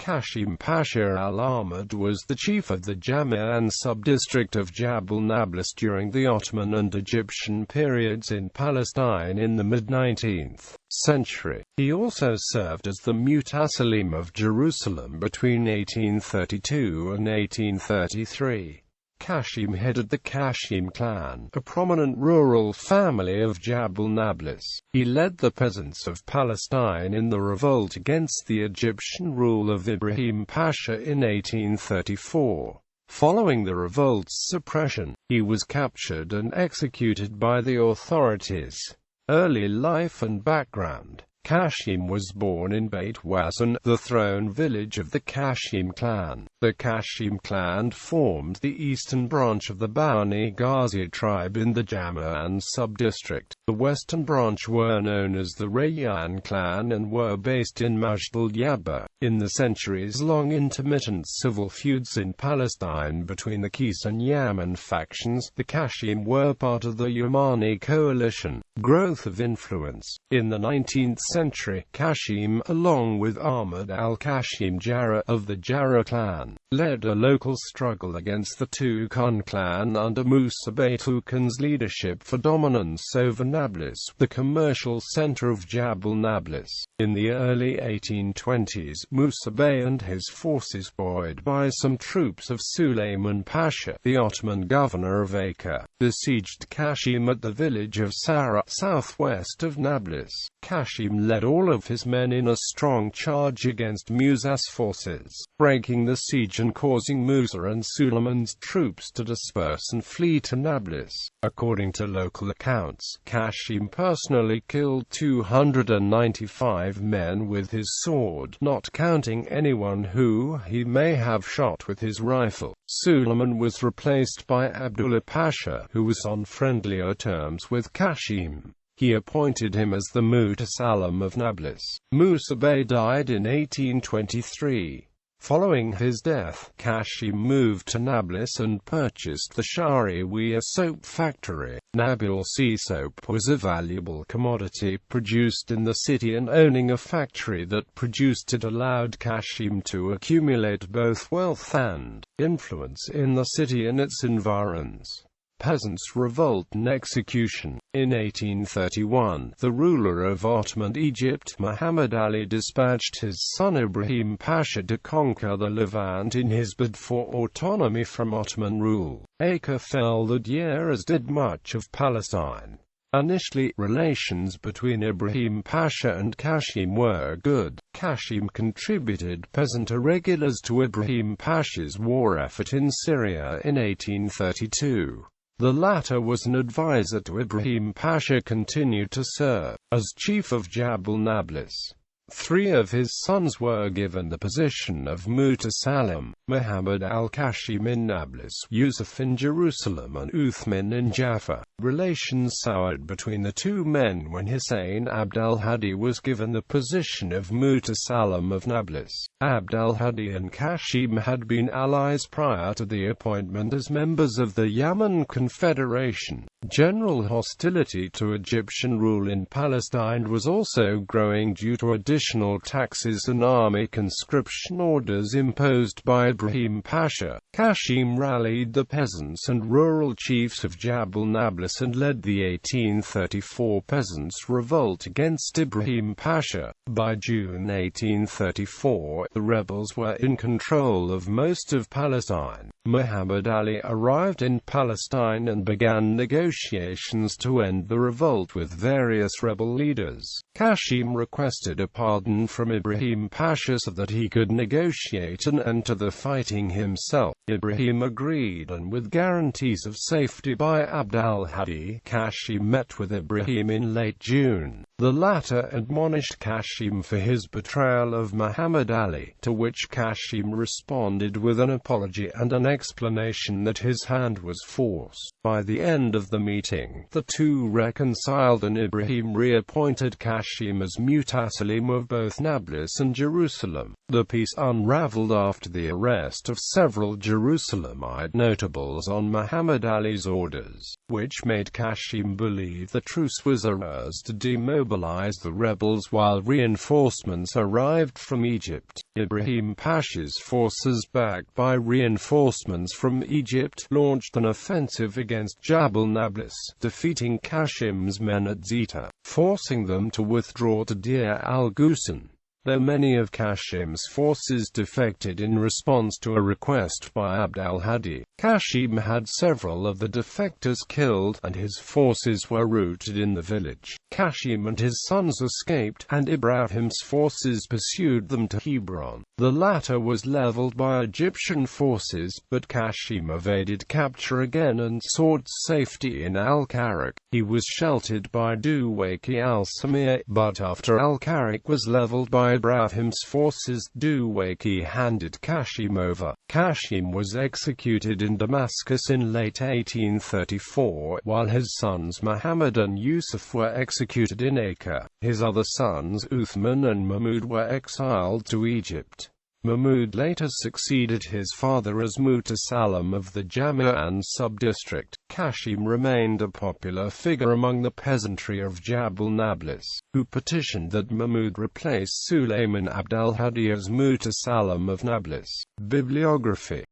Qasim Pasha al-Ahmad was the chief of the Jamma'in subdistrict of Jabal Nablus during the Ottoman and Egyptian periods in Palestine in the mid-19th century. He also served as the mutassalim of Jerusalem between 1832 and 1833. Qasim headed the Qasim clan, a prominent rural family of Jabal Nablus. He led the peasants of Palestine in the revolt against the Egyptian rule of Ibrahim Pasha in 1834. Following the revolt's suppression, he was captured and executed by the authorities. Early life and background. Qasim was born in Beit Wasan, the throne village of the Qasim clan. The Qasim clan formed the eastern branch of the Bani Ghazi tribe in the Jamma'in subdistrict. The western branch were known as the Rayyan clan and were based in Majd al-Yaba. In the centuries-long intermittent civil feuds in Palestine between the Qais and Yaman factions, the Qasim were part of the Yemeni coalition. Growth of influence. In the 19th century, Qasim, along with Ahmad al-Qasim Jarrah of the Jarrah clan, led a local struggle against the Toucan clan under Musa Bey Toucan's leadership for dominance over Nablus, the commercial center of Jabal Nablus. In the early 1820s, Musa Bey and his forces, buoyed by some troops of Suleiman Pasha, the Ottoman governor of Acre, besieged Qasim at the village of Sarah, southwest of Nablus. Qasim led all of his men in a strong charge against Musa's forces, breaking the siege and causing Musa and Suleiman's troops to disperse and flee to Nablus. According to local accounts, Qasim personally killed 295 men with his sword, not counting anyone who he may have shot with his rifle. Suleiman was replaced by Abdullah Pasha, who was on friendlier terms with Qasim. He appointed him as the mutassalim of Nablus. Musa Bey died in 1823. Following his death, Qasim moved to Nablus and purchased the Shariwiya soap factory. Nablus-He soap was a valuable commodity produced in the city, and owning a factory that produced it allowed Qasim to accumulate both wealth and influence in the city and its environs. Peasants' revolt and execution. In 1831, the ruler of Ottoman Egypt, Muhammad Ali, dispatched his son Ibrahim Pasha to conquer the Levant in his bid for autonomy from Ottoman rule. Acre fell that year, as did much of Palestine. Initially, relations between Ibrahim Pasha and Qasim were good. Qasim contributed peasant irregulars to Ibrahim Pasha's war effort in Syria in 1832. The latter was an advisor to Ibrahim Pasha, continued to serve as chief of Jabal Nablus. Three of his sons were given the position of mutassalim: Muhammad al-Qasim in Nablus, Yusuf in Jerusalem, and Uthman in Jaffa. Relations soured between the two men when Hussein Abd al-Hadi was given the position of mutassalim of Nablus. Abd al-Hadi and Qasim had been allies prior to the appointment as members of the Yemen Confederation. General hostility to Egyptian rule in Palestine was also growing due to additional taxes and army conscription orders imposed by Ibrahim Pasha. Qasim rallied the peasants and rural chiefs of Jabal Nablus and led the 1834 peasants' revolt against Ibrahim Pasha. By June 1834, the rebels were in control of most of Palestine. Muhammad Ali arrived in Palestine and began negotiations to end the revolt with various rebel leaders. Qasim requested a pardon from Ibrahim Pasha so that he could negotiate an end to the fighting himself. Ibrahim agreed, and with guarantees of safety by Abd al-Hadi, Qasim met with Ibrahim in late June. The latter admonished Qasim for his betrayal of Muhammad Ali, to which Qasim responded with an apology and an explanation that his hand was forced. By the end of the meeting, the two reconciled and Ibrahim reappointed Qasim as mutassalim of both Nablus and Jerusalem. The peace unraveled after the arrest of several Jerusalemite notables on Muhammad Ali's orders, which made Qasim believe the truce was a ruse to demobilize the rebels while reinforcements arrived from Egypt. Ibrahim Pasha's forces, backed by reinforcements from Egypt, launched an offensive against Jabal Nablus, defeating Qasim's men at Zeta, forcing them to withdraw to Deir al-Ghussan. Though many of Qasim's forces defected in response to a request by Abd al-Hadi, Qasim had several of the defectors killed, and his forces were routed in the village. Qasim and his sons escaped, and Ibrahim's forces pursued them to Hebron. The latter was leveled by Egyptian forces, but Qasim evaded capture again and sought safety in al-Karak. He was sheltered by Duwayqi al-Samir, but after al-Karak was leveled by Ibrahim's forces, Duwayqi handed Qasim over. Qasim was executed in Damascus in late 1834, while his sons Muhammad and Yusuf were executed in Acre. His other sons Uthman and Mahmud were exiled to Egypt. Mahmud later succeeded his father as mutassalim of the Jamma'in subdistrict. Qasim remained a popular figure among the peasantry of Jabal Nablus, who petitioned that Mahmud replace Sulayman Abd al-Hadi as mutassalim of Nablus. Bibliography